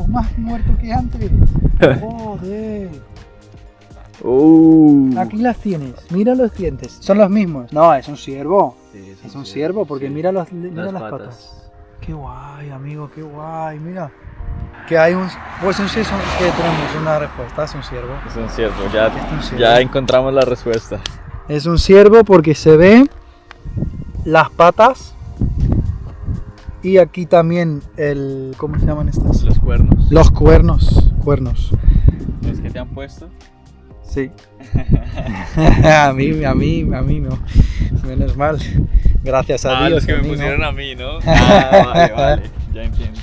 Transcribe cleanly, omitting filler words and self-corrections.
más muerto que antes. Joder. Aquí las tienes, mira los dientes, son los mismos. No, es un ciervo. Sí, Es un ciervo porque sí. mira, mira las patas. Qué guay, amigo, qué guay, mira. Que hay un... Pues un sí, que tenemos una respuesta, es un ciervo. Es un ciervo, Es un ciervo. ya encontramos la respuesta. Es un ciervo porque se ven las patas y aquí también el... ¿Cómo se llaman estas? Los cuernos. Los cuernos. ¿Los que te han puesto? Sí. a mí no. Menos mal. Gracias a Dios. Los que a me mí no. pusieron a mí, ¿no? Vale, ya entiendo.